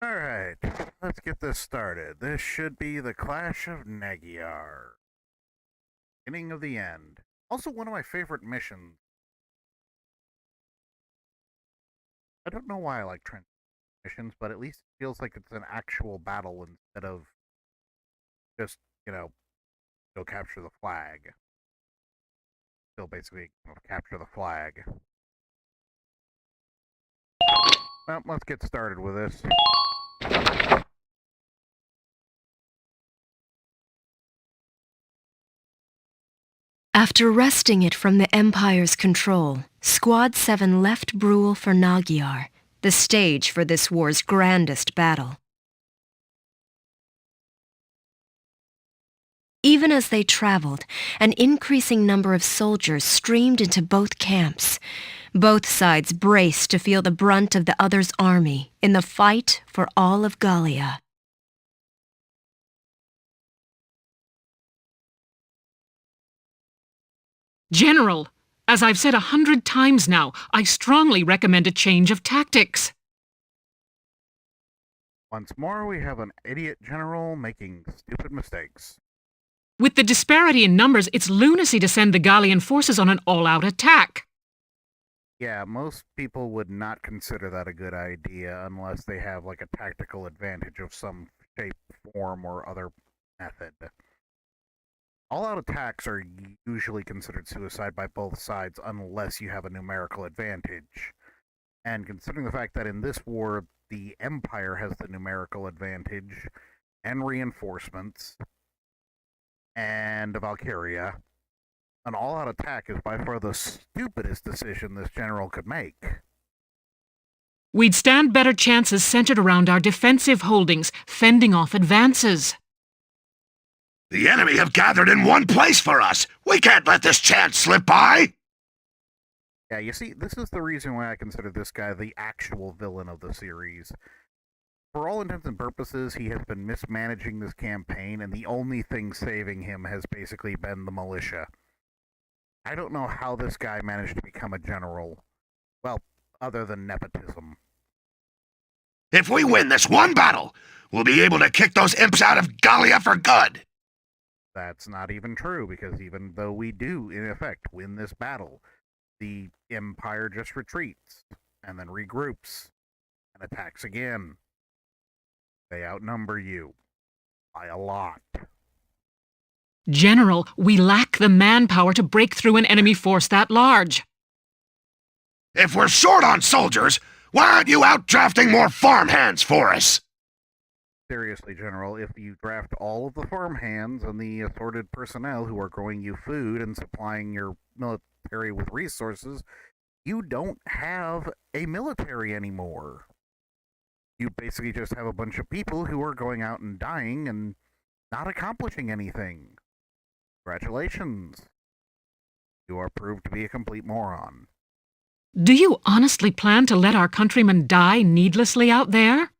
Alright, let's get this started. This should be the Clash of Magyar. Beginning of the end. Also, one of my favorite missions. I don't know why I like trench missions, but at least it feels like it's an actual battle instead of just, you know, go capture the flag. Still basically capture the flag. Well, let's get started with this. After wresting it from the Empire's control, Squad 7 left Brule for Magyar, the stage for this war's grandest battle. Even as they traveled, an increasing number of soldiers streamed into both camps. Both sides braced to feel the brunt of the other's army in the fight for all of Gallia. General, as I've said 100 times now, I strongly recommend a change of tactics. Once more, we have an idiot general making stupid mistakes. With the disparity in numbers, it's lunacy to send the Gallian forces on an all-out attack. Yeah, most people would not consider that a good idea unless they have like a tactical advantage of some shape, form, or other method. All-out attacks are usually considered suicide by both sides unless you have a numerical advantage. And considering the fact that in this war, the Empire has the numerical advantage and reinforcements, and Valkyria, an all-out attack is by far the stupidest decision this general could make. We'd stand better chances centered around our defensive holdings, fending off advances. The enemy have gathered in one place for us. We can't let this chance slip by. Yeah, you see, this is the reason why I consider this guy the actual villain of the series. For all intents and purposes, he has been mismanaging this campaign, and the only thing saving him has basically been the militia. I don't know how this guy managed to become a general. Well, other than nepotism. If we win this one battle, we'll be able to kick those imps out of Gallia for good. That's not even true, because even though we do, in effect, win this battle, the Empire just retreats, and then regroups, and attacks again. They outnumber you. By a lot. General, we lack the manpower to break through an enemy force that large. If we're short on soldiers, why aren't you out drafting more farmhands for us? Seriously, General, if you draft all of the farmhands and the assorted personnel who are growing you food and supplying your military with resources, you don't have a military anymore. You basically just have a bunch of people who are going out and dying and not accomplishing anything. Congratulations. You are proved to be a complete moron. Do you honestly plan to let our countrymen die needlessly out there?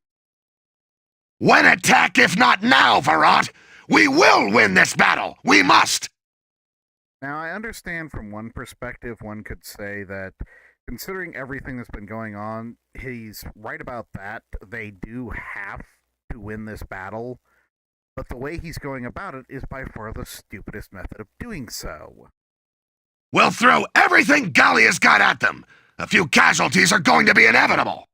When attack, if not now, Varant? We will win this battle! We must! Now, I understand from one perspective, one could say that considering everything that's been going on, he's right about that. They do have to win this battle, but the way he's going about it is by far the stupidest method of doing so. We'll throw everything Gallia's got at them. A few casualties are going to be inevitable.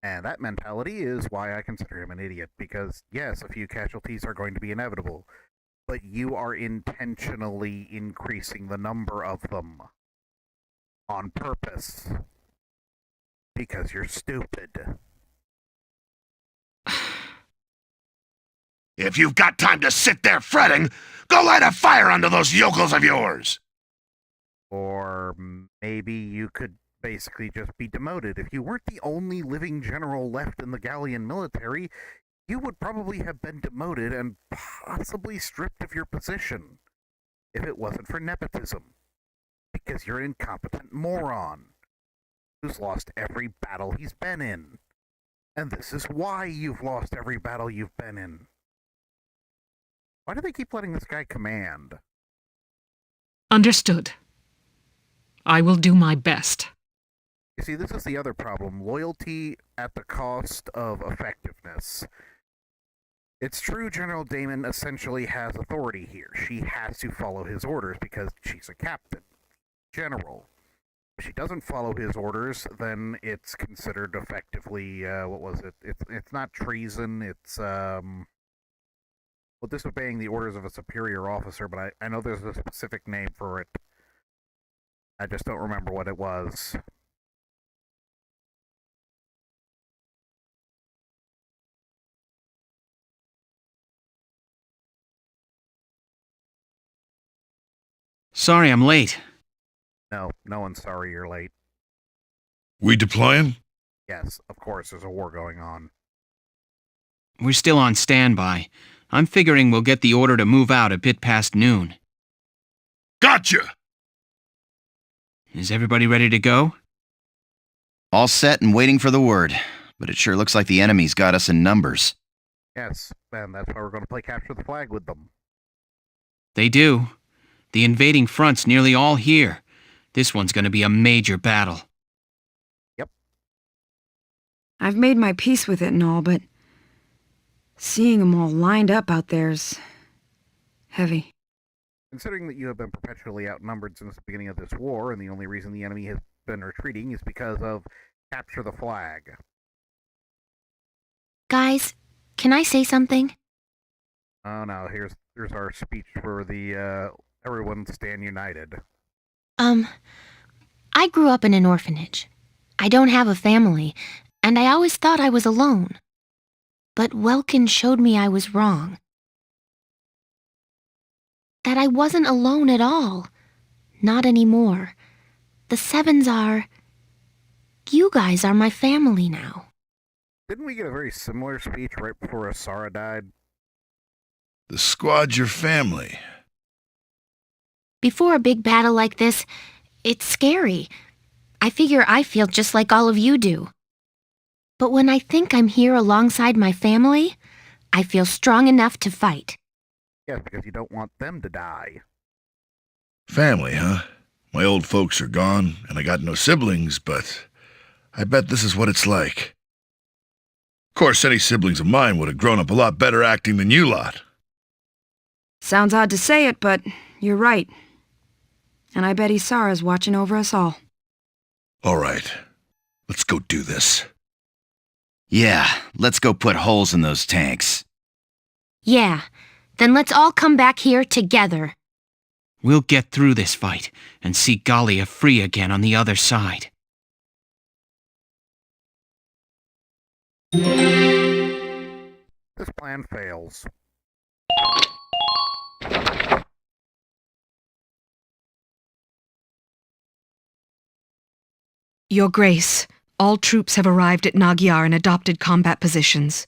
And that mentality is why I consider him an idiot, because yes, a few casualties are going to be inevitable, but you are intentionally increasing the number of them. On purpose. Because you're stupid. If you've got time to sit there fretting, go light a fire under those yokels of yours. Or maybe you could basically just be demoted. If you weren't the only living general left in the Gallian military, you would probably have been demoted and possibly stripped of your position. If it wasn't for nepotism. Because you're an incompetent moron who's lost every battle he's been in. And this is why you've lost every battle you've been in. Why do they keep letting this guy command? Understood. I will do my best. You see, this is the other problem. Loyalty at the cost of effectiveness. It's true General Damon essentially has authority here. She has to follow his orders because she's a captain. General. If she doesn't follow his orders, then it's considered effectively, what was it? It's not treason, it's, well, disobeying the orders of a superior officer, but I know there's a specific name for it. I just don't remember what it was. Sorry I'm late. No, no one's sorry you're late. We deploying? Yes, of course, there's a war going on. We're still on standby. I'm figuring we'll get the order to move out a bit past noon. Gotcha! Is everybody ready to go? All set and waiting for the word, but it sure looks like the enemy's got us in numbers. Yes, and that's why we're going to play Capture the Flag with them. They do. The invading front's nearly all here. This one's gonna be a major battle. I've made my peace with it and all, but seeing them all lined up out there's heavy. Considering that you have been perpetually outnumbered since the beginning of this war, and the only reason the enemy has been retreating is because of Capture the Flag. Guys, can I say something? Oh no, here's our speech for the, everyone stand united. I grew up in an orphanage. I don't have a family, and I always thought I was alone. But Welkin showed me I was wrong. That I wasn't alone at all. Not anymore. The Sevens are... You guys are my family now. Didn't we get a very similar speech right before Asara died? The squad's your family. Before a big battle like this, it's scary. I figure I feel just like all of you do. But when I think I'm here alongside my family, I feel strong enough to fight. Yes, because you don't want them to die. Family, huh? My old folks are gone, and I got no siblings, but I bet this is what it's like. Of course, any siblings of mine would have grown up a lot better acting than you lot. Sounds odd to say it, but you're right. And I bet Isara's watching over us all. All right, let's go do this. Yeah, let's go put holes in those tanks. Yeah, then let's all come back here together. We'll get through this fight and see Gallia free again on the other side. This plan fails. Your Grace, all troops have arrived at Nagyar in adopted combat positions.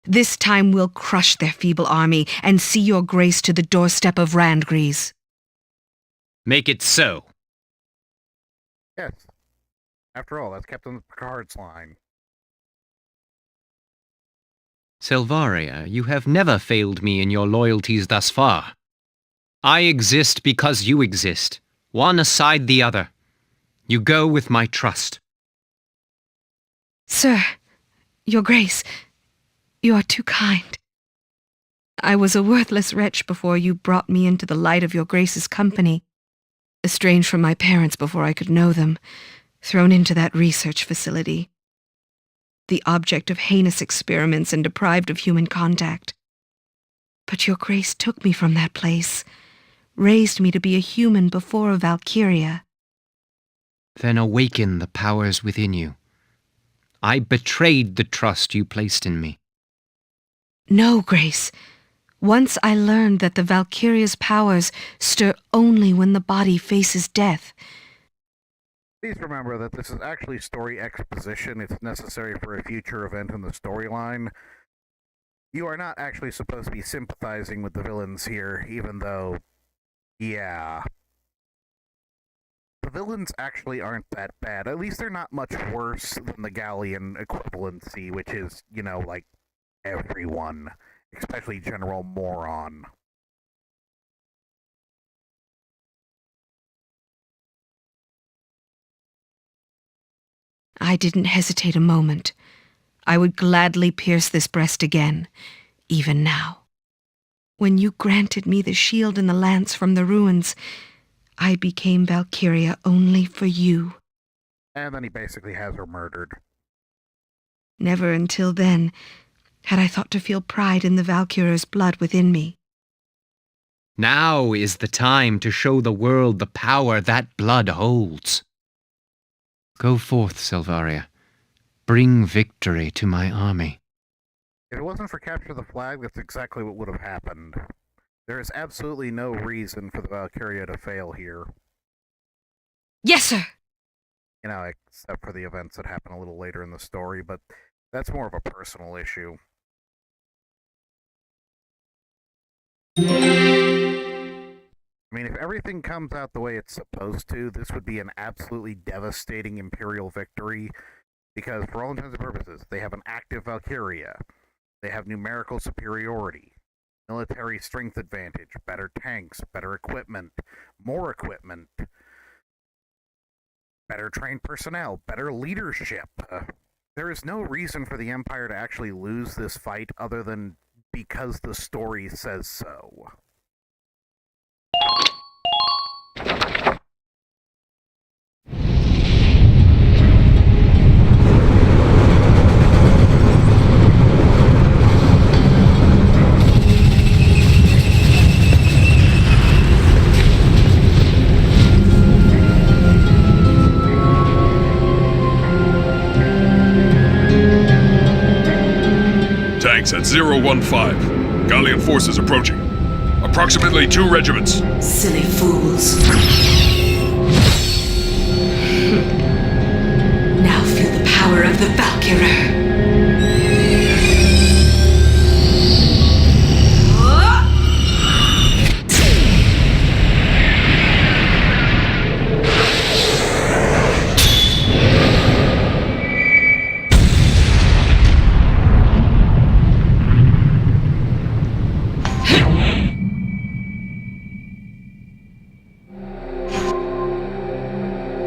This time we'll crush their feeble army and see your Grace to the doorstep of Randgries. Make it so. Yes. After all, that's Captain Picard's line. Selvaria, you have never failed me in your loyalties thus far. I exist because you exist, one aside the other. You go with my trust. Sir, your Grace, you are too kind. I was a worthless wretch before you brought me into the light of your Grace's company. Estranged from my parents before I could know them, thrown into that research facility. The object of heinous experiments and deprived of human contact. But your Grace took me from that place, raised me to be a human before a Valkyria. Then awaken the powers within you. I betrayed the trust you placed in me. No, Grace. Once I learned that the Valkyria's powers stir only when the body faces death. Please remember that this is actually story exposition. It's necessary for a future event in the storyline. You are not actually supposed to be sympathizing with the villains here, even though, yeah. The villains actually aren't that bad. At least they're not much worse than the Gallian equivalency, which is, you know, like, everyone. Especially General Moron. I didn't hesitate a moment. I would gladly pierce this breast again, even now. When you granted me the shield and the lance from the ruins, I became Valkyria only for you. And then he basically has her murdered. Never until then had I thought to feel pride in the Valkyrier's blood within me. Now is the time to show the world the power that blood holds. Go forth, Selvaria. Bring victory to my army. If it wasn't for Capture the Flag, that's exactly what would have happened. There is absolutely no reason for the Valkyria to fail here. Yes, sir! You know, except for the events that happen a little later in the story, but that's more of a personal issue. I mean, if everything comes out the way it's supposed to, this would be an absolutely devastating Imperial victory, because for all intents and purposes, they have an active Valkyria. They have numerical superiority, military strength advantage, better tanks, better equipment, more equipment, better trained personnel, better leadership. There is no reason for the Empire to actually lose this fight other than because the story says so. Tanks at 015. Gallian forces approaching. Approximately 2 regiments. Silly fools. Now feel the power of the Valkyrie.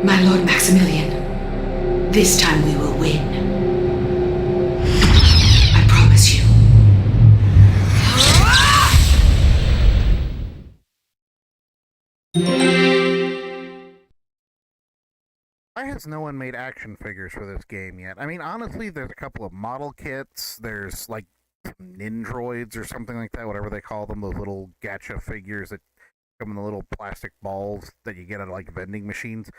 My Lord Maximilian, this time we will win. I promise you. Why has no one made action figures for this game yet? I mean, honestly, there's a couple of model kits. There's, like, Nindroids or something like that, whatever they call them, those little gacha figures that come in the little plastic balls that you get at, like, vending machines.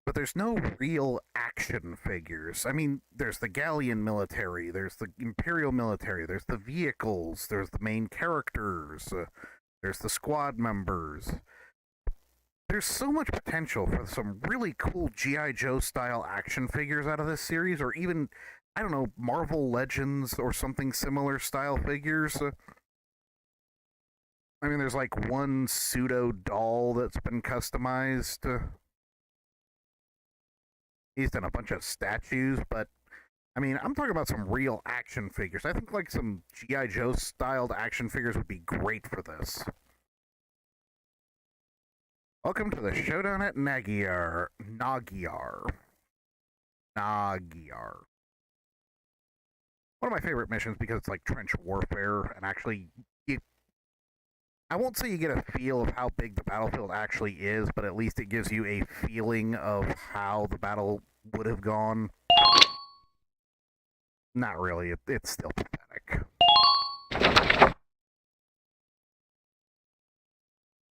But there's no real action figures. I mean, there's the Gallian military, there's the Imperial military, there's the vehicles, there's the main characters, there's the squad members. There's so much potential for some really cool G.I. Joe style action figures out of this series, or even, I don't know, Marvel Legends or something similar style figures. I mean, there's like one pseudo doll that's been customized. He's done a bunch of statues, but I mean, I'm talking about some real action figures. I think like some G.I. Joe styled action figures would be great for this. Welcome to the showdown at Magyar. One of my favorite missions because it's like trench warfare, and actually, I won't say you get a feel of how big the battlefield actually is, but at least it gives you a feeling of how the battle would have gone. Not really, it's still pathetic.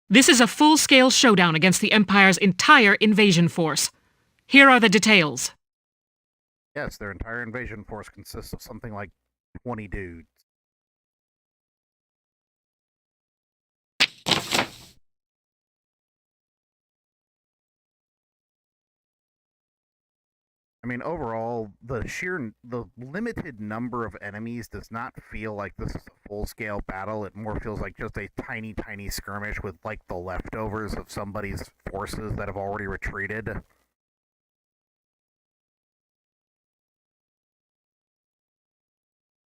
This is a full-scale showdown against the Empire's entire invasion force. Here are the details. Yes, their entire invasion force consists of something like 20 dudes. I mean, overall, the limited number of enemies does not feel like this is a full-scale battle. It more feels like just a tiny, tiny skirmish with, like, the leftovers of somebody's forces that have already retreated.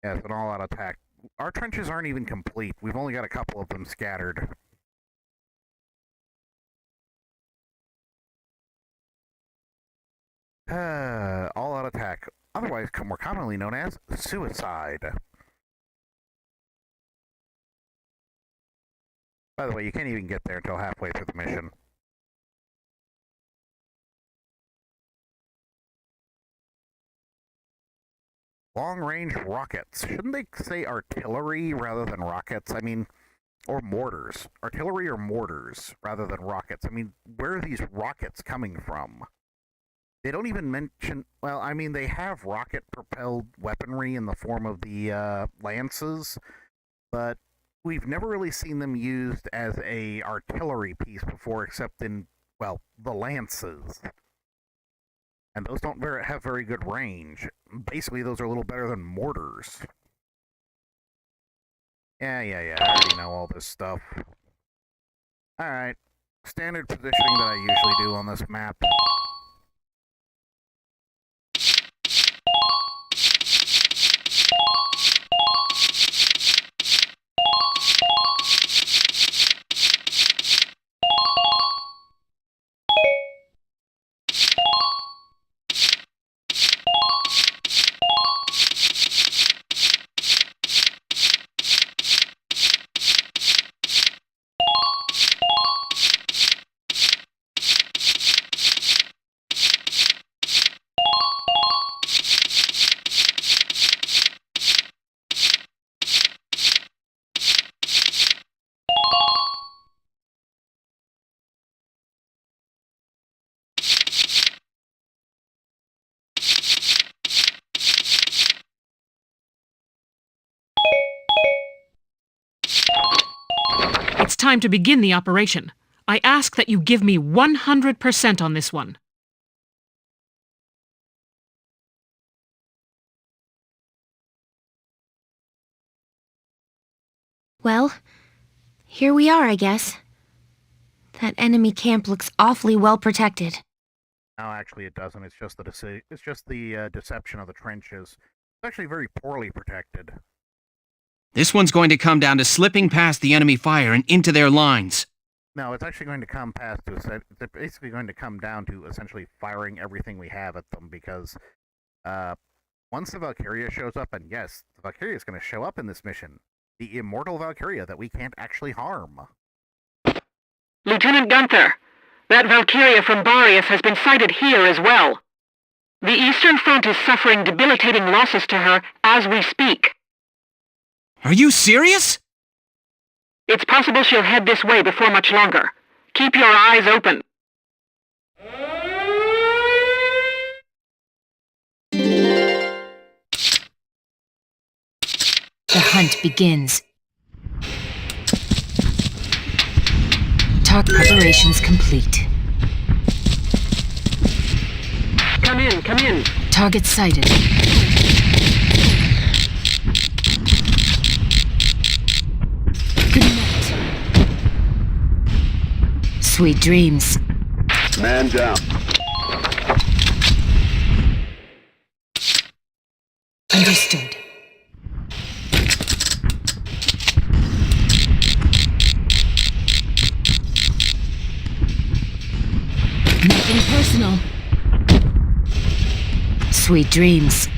Yeah, it's an all-out attack. Our trenches aren't even complete. We've only got a couple of them scattered. All-out attack, otherwise more commonly known as suicide. By the way, you can't even get there until halfway through the mission. Long-range rockets. Shouldn't they say artillery rather than rockets? I mean, or mortars. Artillery or mortars rather than rockets. I mean, where are these rockets coming from? They don't even mention... Well, I mean, they have rocket-propelled weaponry in the form of the lances, but we've never really seen them used as a artillery piece before, except in, well, the lances. And those don't have very good range. Basically, those are a little better than mortars. Yeah, I already know all this stuff. Alright. Standard positioning that I usually do on this map. It's time to begin the operation. I ask that you give me 100% on this one. Well, here we are, I guess. That enemy camp looks awfully well protected. No, actually it doesn't. It's just the deception of the trenches. It's actually very poorly protected. This one's going to come down to slipping past the enemy fire and into their lines. No, it's actually going to come it's basically going to come down to essentially firing everything we have at them, because once the Valkyria shows up, and yes, the Valkyria is going to show up in this mission, the immortal Valkyria that we can't actually harm. Lieutenant Gunther, that Valkyria from B.O.S has been sighted here as well. The Eastern Front is suffering debilitating losses to her as we speak. Are you serious? It's possible she'll head this way before much longer. Keep your eyes open. The hunt begins. Target preparations complete. Come in. Target sighted. Good night. Sweet dreams. Man down. Understood. Nothing personal. Sweet dreams.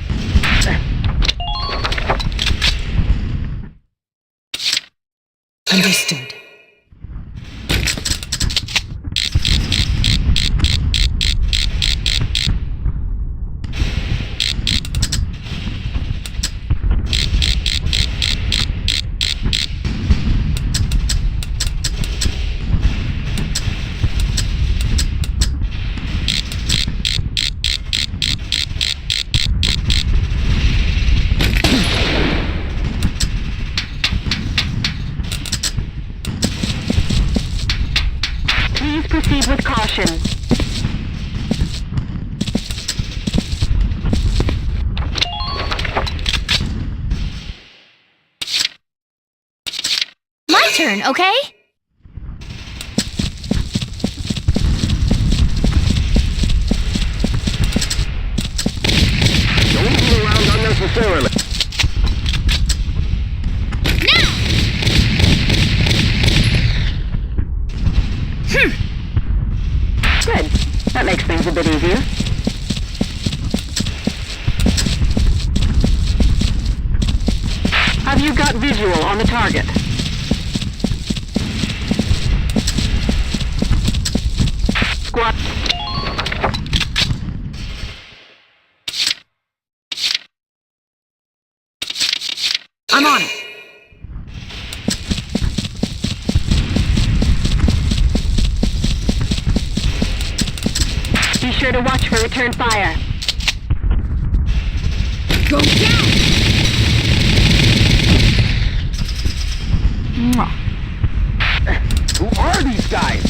Understood. Proceed with caution. My turn, okay? Don't move around unnecessarily. Good. That makes things a bit easier. You've got visual on the target. Squad. I'm on it. Be sure to watch for return fire. Go down! Mwah. Who are these guys?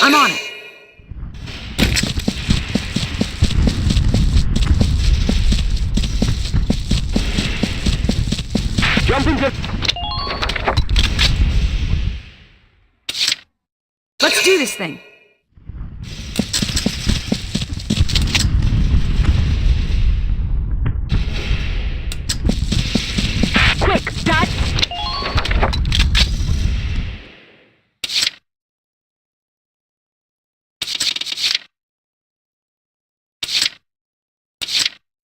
I'm on it. Jump into... Let's do this thing. Quick, dot.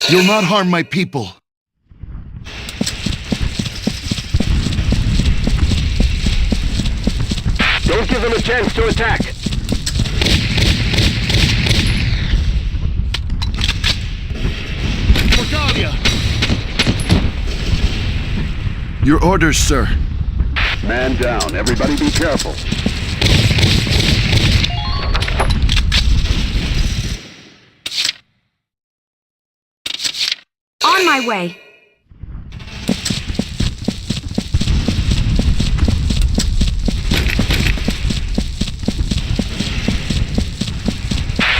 You'll not harm my people. Don't give them a chance to attack. Your orders, sir. Man down. Everybody be careful. On my way.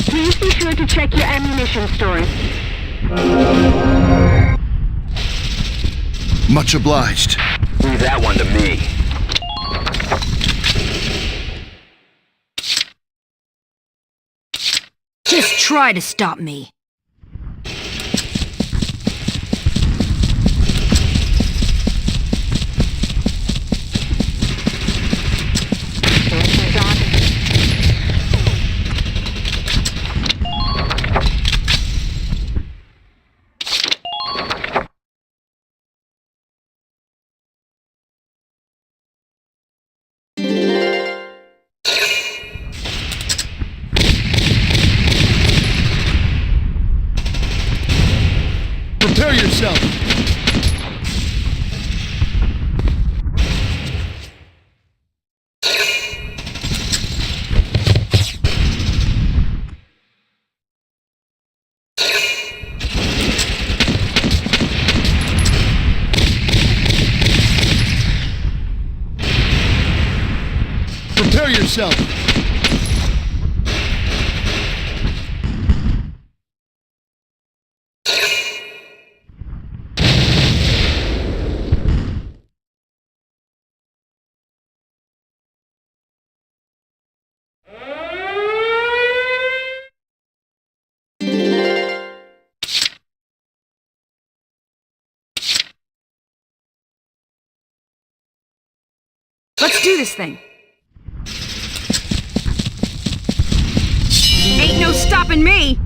Please be sure to check your ammunition stores. Much obliged. Leave that one to me. Just try to stop me. Prepare yourself. Prepare yourself. Let's do this thing. Ain't no stopping me!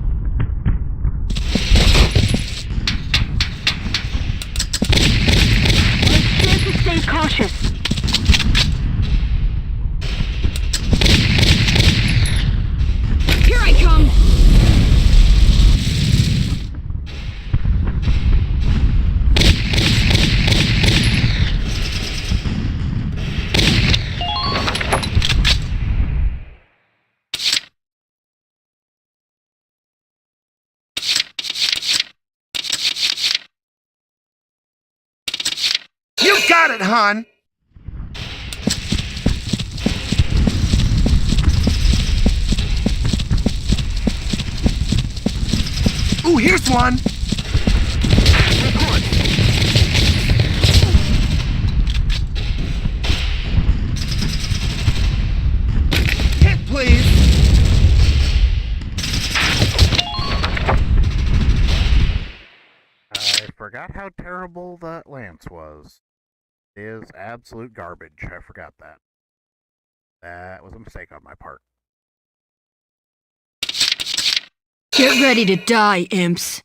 Make sure to stay cautious. Here I come! You got it, hon. Ooh, here's one. Hit, please. I forgot how terrible that lance was. It is absolute garbage. I forgot that. That was a mistake on my part. Get ready to die, imps.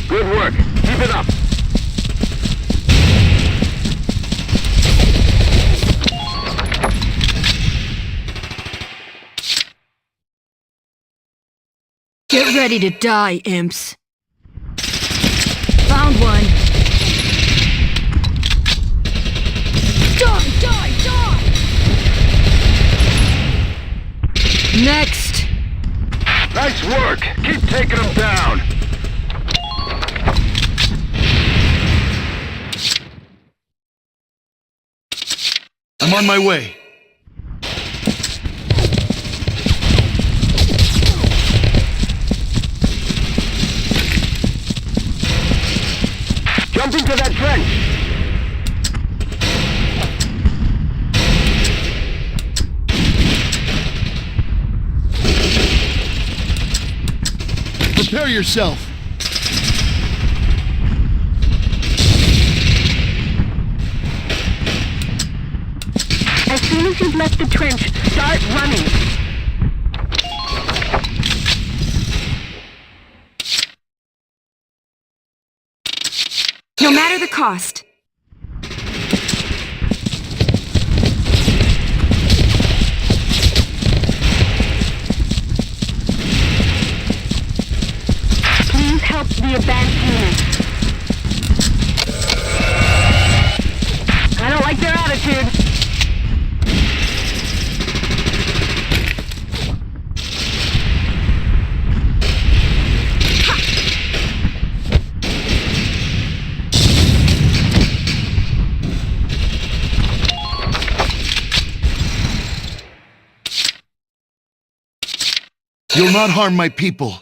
Good work. Keep it up. Get ready to die, imps. Found one. Die, die, die! Next! Nice work. Keep taking them down. I'm on my way. Jump into that trench. Prepare yourself. As soon as you've left the trench, start running. No matter the cost. Please help the advanced unit. I don't like their attitude. You'll not harm my people.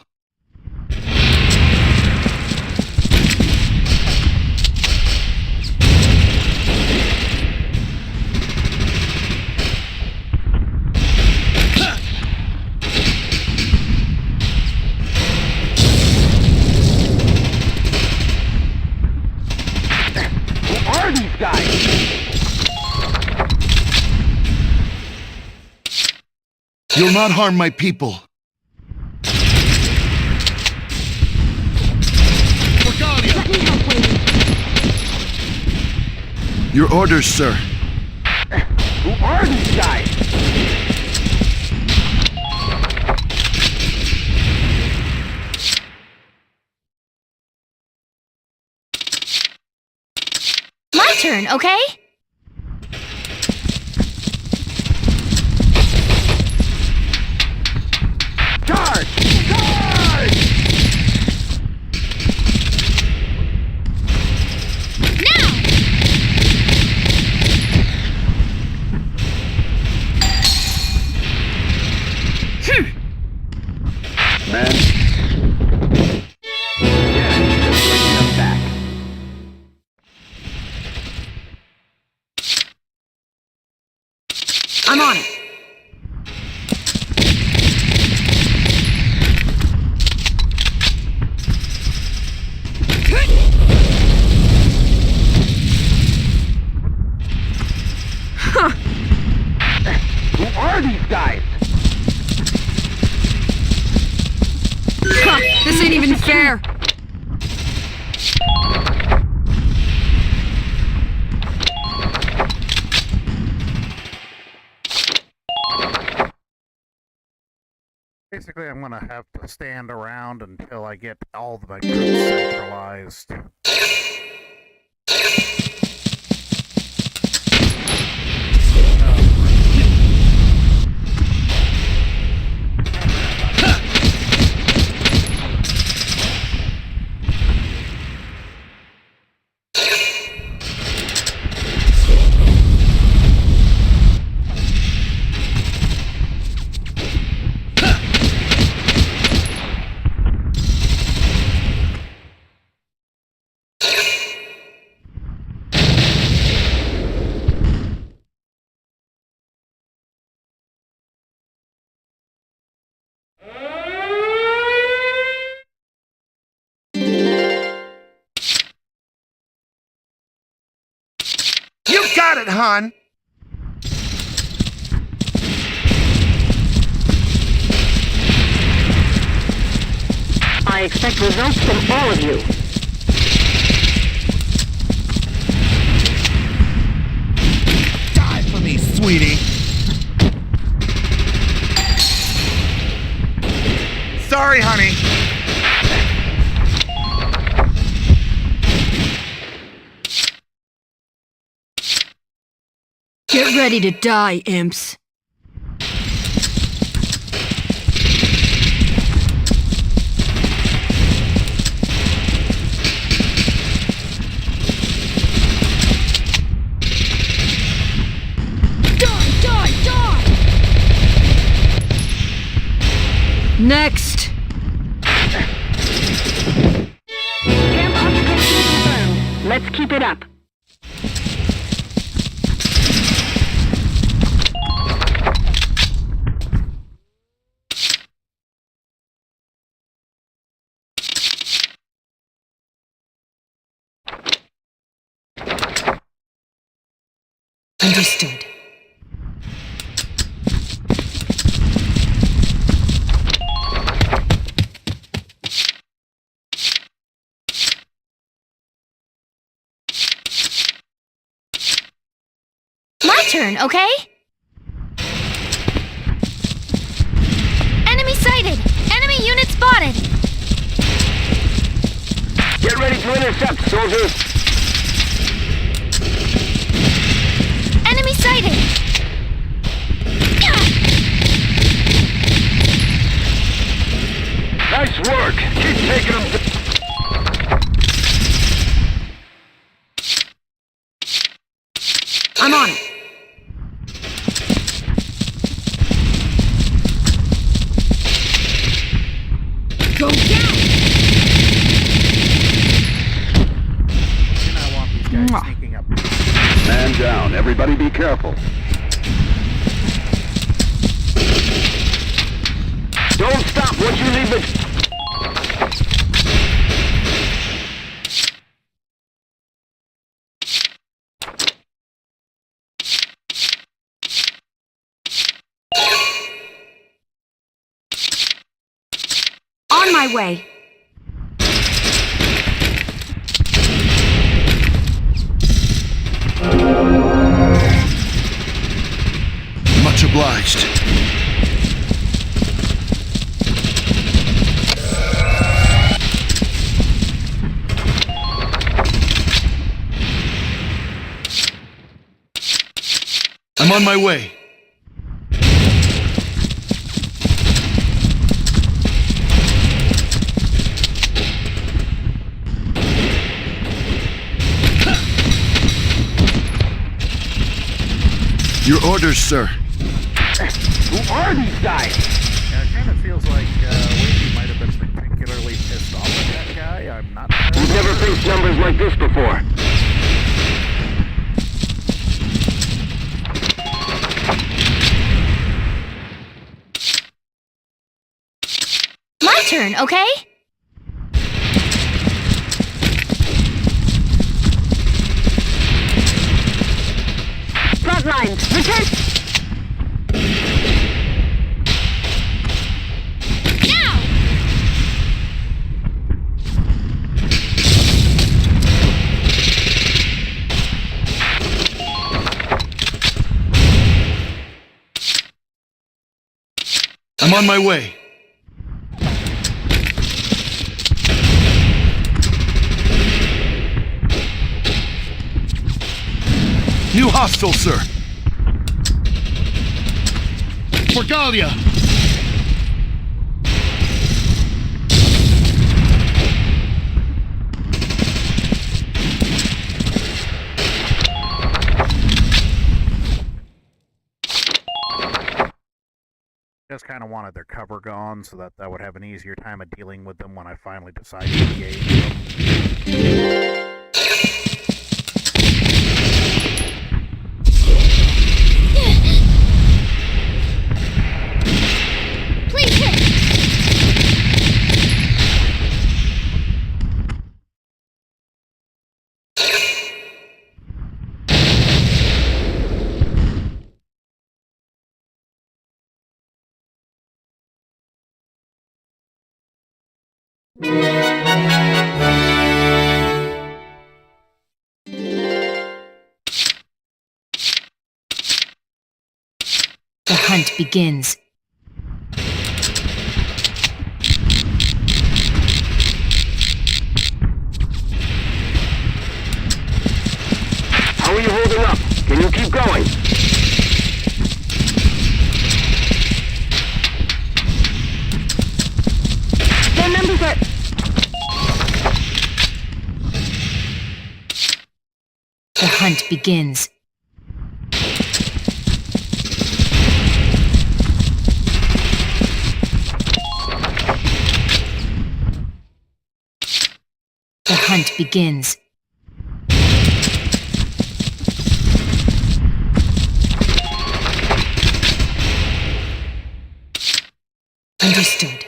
Who are these guys? You'll not harm my people. Your orders, sir. Who are these guys? My turn, okay? Charge! Charge! Man. Yeah, just bringing us back. I'm on it. Who are these guys? This ain't even fair. Basically, I'm gonna have to stand around until I get all of my troops centralized. got it, hon. I expect results from all of you. Die for me, sweetie. Sorry, honey. Get ready to die, imps. Next! Camp occupation confirmed. Let's keep it up. Understood. My turn, okay? Enemy sighted! Enemy unit spotted! Get ready to intercept, soldiers! Enemy sighted! Nice work! Keep taking them down! I'm on it. Go down! And I want these guys sneaking up. Man down. Everybody be careful. Don't stop once you leave the... On my way. Much obliged. I'm on my way. Your orders, sir. Who are these guys? Yeah, it kind of feels like Wavy might have been particularly pissed off at that guy. I'm not sure. We've never faced numbers like this before. My turn, okay? Front lines, return! Now! I'm on my way. New hostile, sir. For Galia. Just kind of wanted their cover gone so that I would have an easier time of dealing with them when I finally decide to engage them. Please hit! The hunt begins. How are you holding up? Can you keep going? Their numbers are... The hunt begins. The hunt begins. Understood.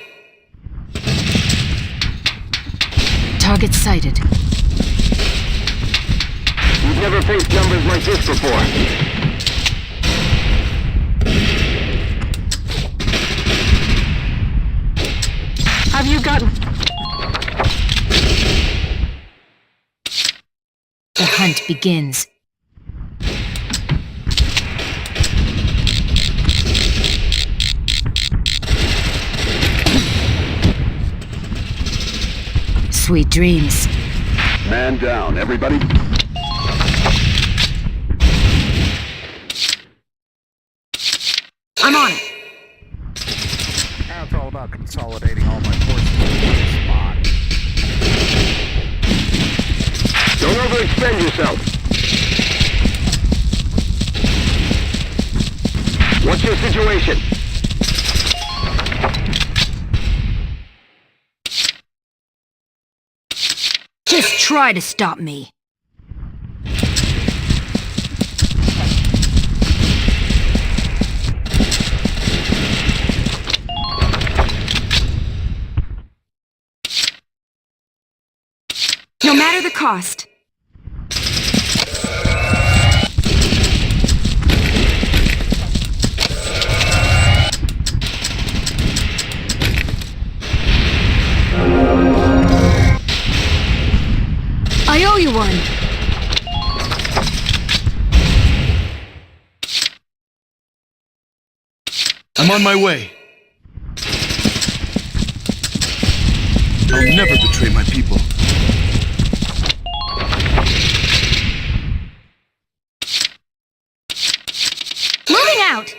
Target sighted. We've never faced numbers like this before. Have you gotten... The hunt begins. Sweet dreams. Man down, everybody. I'm on it. Now it's all about consolidating all my forces in one spot. Don't overextend yourself. What's your situation? Just try to stop me. No matter the cost. I owe you one. I'm on my way. I'll never betray my people. Moving out.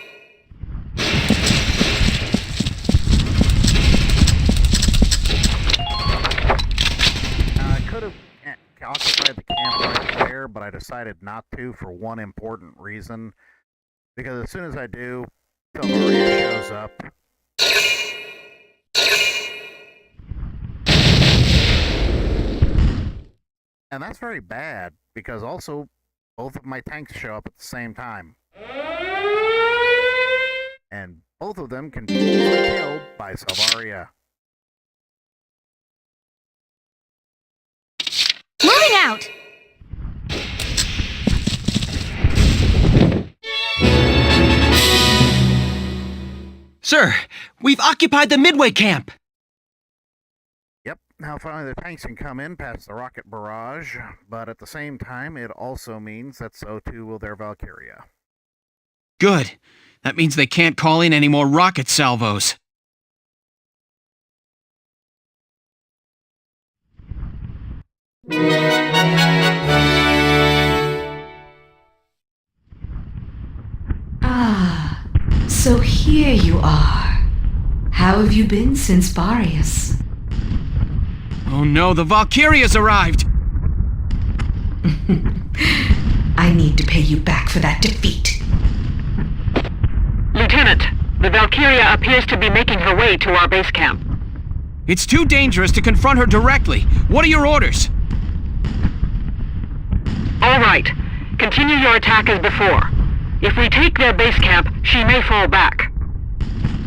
I could have occupied the camp right there, but I decided not to for one important reason. Because as soon as I do, Valkyria shows up. And that's very bad, because also both of my tanks show up at the same time. And both of them can be easily killed by Valkyria. Moving out. Sir, we've occupied the Midway camp. Yep, now finally the tanks can come in past the rocket barrage, but at the same time it also means that so too will their Valkyria. Good. That means they can't call in any more rocket salvos. Ah, so here you are. How have you been since B.O.S? Oh no, the Valkyria's arrived! I need to pay you back for that defeat. Lieutenant, the Valkyria appears to be making her way to our base camp. It's too dangerous to confront her directly. What are your orders? All right. Continue your attack as before. If we take their base camp, she may fall back.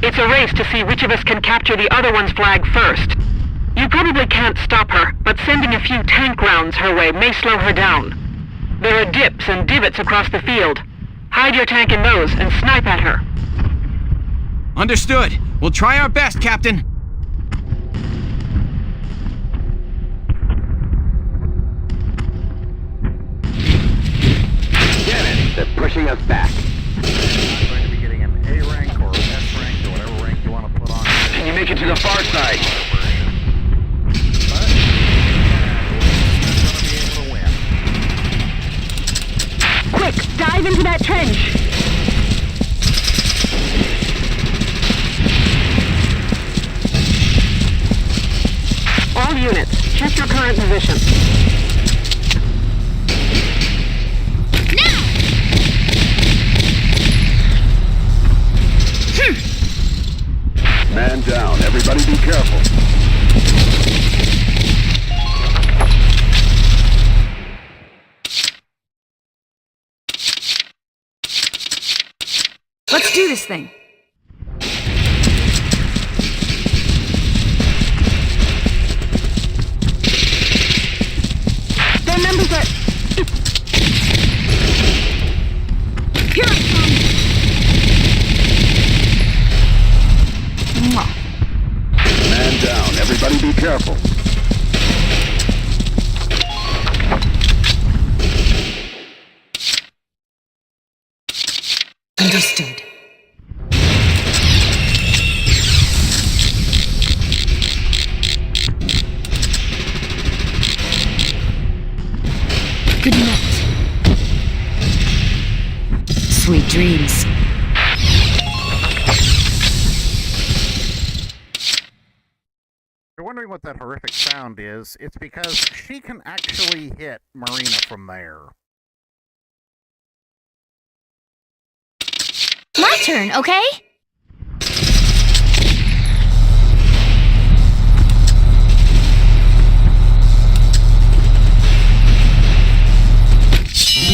It's a race to see which of us can capture the other one's flag first. You probably can't stop her, but sending a few tank rounds her way may slow her down. There are dips and divots across the field. Hide your tank in those and snipe at her. Understood. We'll try our best, Captain. pushing us back. I'm going to be getting an A rank or S rank or whatever rank you want to put on. Can you make it to the far side? But, yeah, we're going to be able to win. Quick, dive into that trench! All units, check your current position. Man down. Everybody be careful. Let's do this thing. Their numbers are... Here I come! Mwah. Man down. Everybody be careful. Understood. Good night. Sweet dreams. If you're wondering what that horrific sound is, it's because she can actually hit Marina from there. My turn, okay?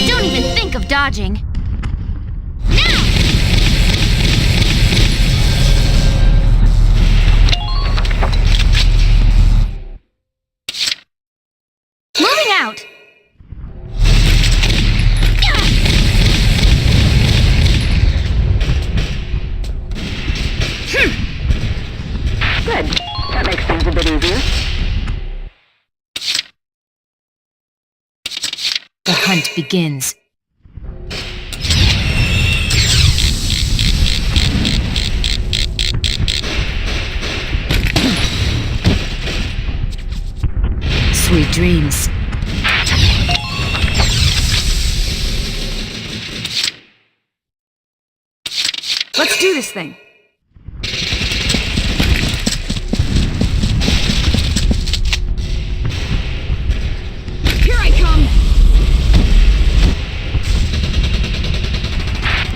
Don't even think of dodging. Now! Moving out! Good. That makes things a bit easier. The hunt begins. Sweet dreams. Let's do this thing. Here I come!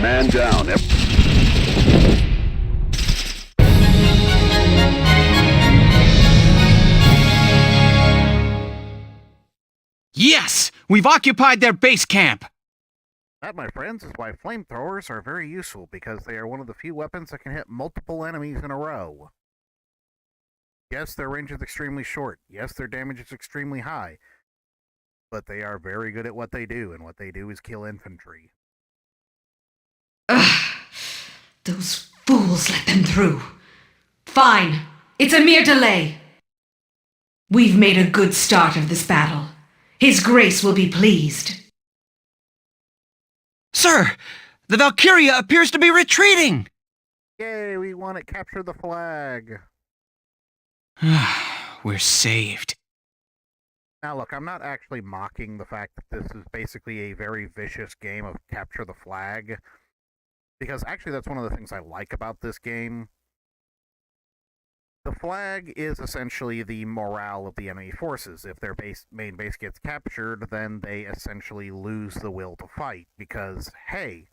Man down. Yes! We've occupied their base camp! That, my friends, is why flamethrowers are very useful, because they are one of the few weapons that can hit multiple enemies in a row. Yes, their range is extremely short. Yes, their damage is extremely high. But they are very good at what they do, and what they do is kill infantry. Ugh. Those fools let them through. Fine. It's a mere delay. We've made a good start of this battle. His Grace will be pleased. Sir! The Valkyria appears to be retreating! Yay, we won it! Capture the flag! We're saved. Now look, I'm not actually mocking the fact that this is basically a very vicious game of capture the flag, because actually that's one of the things I like about this game. The flag is essentially the morale of the enemy forces. If their main base gets captured, then they essentially lose the will to fight, because, hey,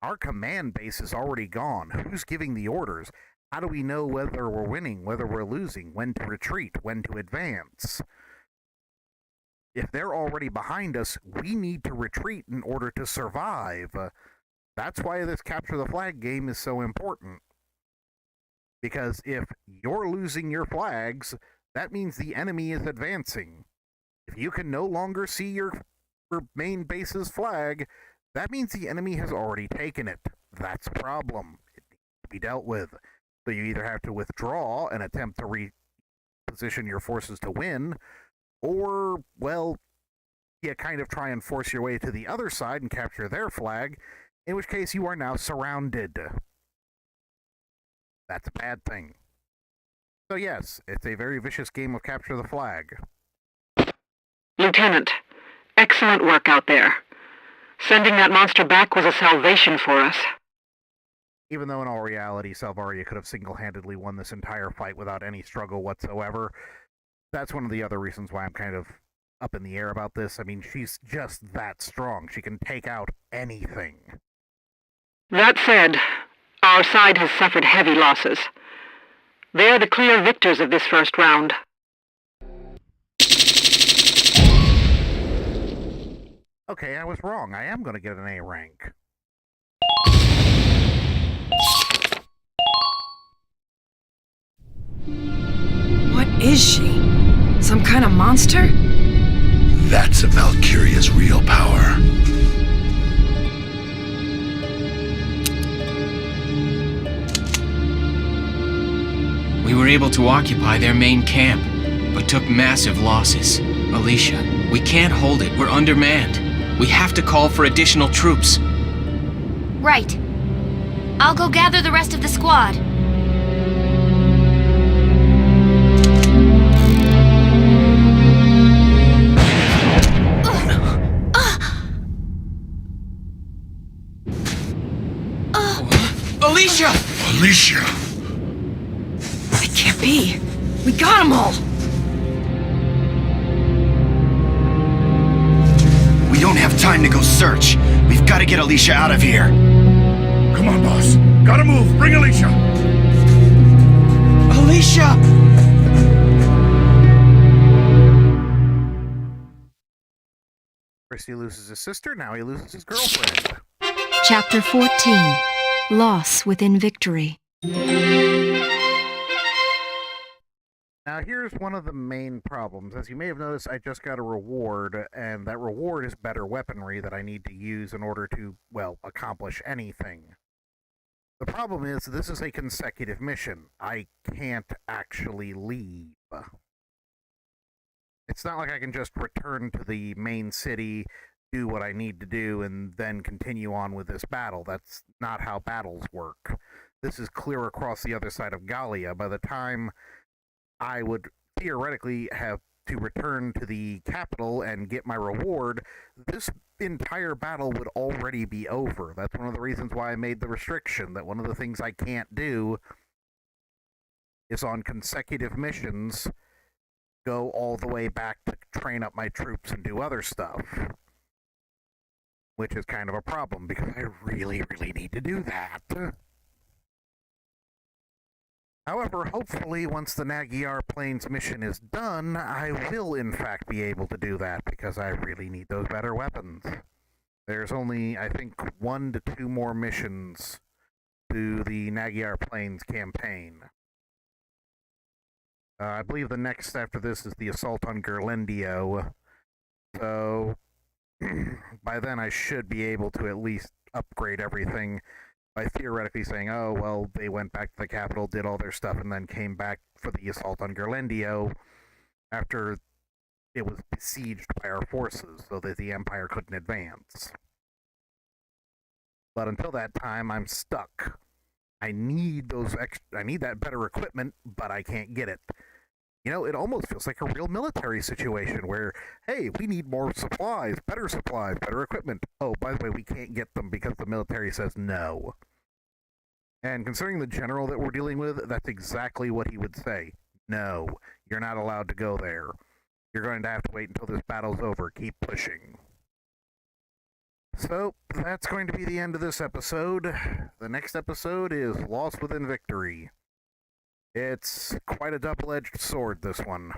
our command base is already gone. Who's giving the orders? How do we know whether we're winning, whether we're losing, when to retreat, when to advance? If they're already behind us, we need to retreat in order to survive. That's why this capture the flag game is so important. Because if you're losing your flags, that means the enemy is advancing. If you can no longer see your main base's flag, that means the enemy has already taken it. That's a problem. It needs to be dealt with. So you either have to withdraw and attempt to reposition your forces to win, or, well, you kind of try and force your way to the other side and capture their flag, in which case you are now surrounded. That's a bad thing. So yes, it's a very vicious game of capture the flag. Lieutenant, excellent work out there. Sending that monster back was a salvation for us. Even though in all reality, Salvaria could have single-handedly won this entire fight without any struggle whatsoever, that's one of the other reasons why I'm kind of up in the air about this. I mean, she's just that strong. She can take out anything. That said, our side has suffered heavy losses. They're the clear victors of this first round. Okay, I was wrong. I am going to get an A rank. What is she? Some kind of monster? That's a Valkyria's real power. We were able to occupy their main camp, but took massive losses. Alicia, we can't hold it. We're undermanned. We have to call for additional troops. Right. I'll go gather the rest of the squad. Alicia! Alicia! It can't be. We got them all. We don't have time to go search. We've got to get Alicia out of here. Come on, boss. Gotta move. Bring Alicia. Alicia! First he loses his sister, now he loses his girlfriend. Chapter 14. Loss within victory. Now here's one of the main problems. As you may have noticed, I just got a reward, and that reward is better weaponry that I need to use in order to, well, accomplish anything. The problem is, this is a consecutive mission. I can't actually leave. It's not like I can just return to the main city, do what I need to do, and then continue on with this battle. That's not how battles work. This is clear across the other side of Gallia. By the time I would theoretically have to return to the capital and get my reward, this entire battle would already be over. That's one of the reasons why I made the restriction, that one of the things I can't do is on consecutive missions go all the way back to train up my troops and do other stuff. Which is kind of a problem, because I really, really need to do that. However, hopefully, once the Magyar Plains mission is done, I will in fact be able to do that, because I really need those better weapons. There's only, I think, 1 to 2 more missions to the Magyar Plains campaign. I believe the next after this is the assault on Gerlendio, so by then I should be able to at least upgrade everything by theoretically saying, oh, well, they went back to the capital, did all their stuff, and then came back for the assault on Gerlendio after it was besieged by our forces so that the Empire couldn't advance. But until that time, I'm stuck. I need that better equipment, but I can't get it. You know, it almost feels like a real military situation where, hey, we need more supplies, better equipment. Oh, by the way, we can't get them because the military says no. And considering the general that we're dealing with, that's exactly what he would say. No, you're not allowed to go there. You're going to have to wait until this battle's over. Keep pushing. So, that's going to be the end of this episode. The next episode is Loss Within Victory. It's quite a double-edged sword, this one.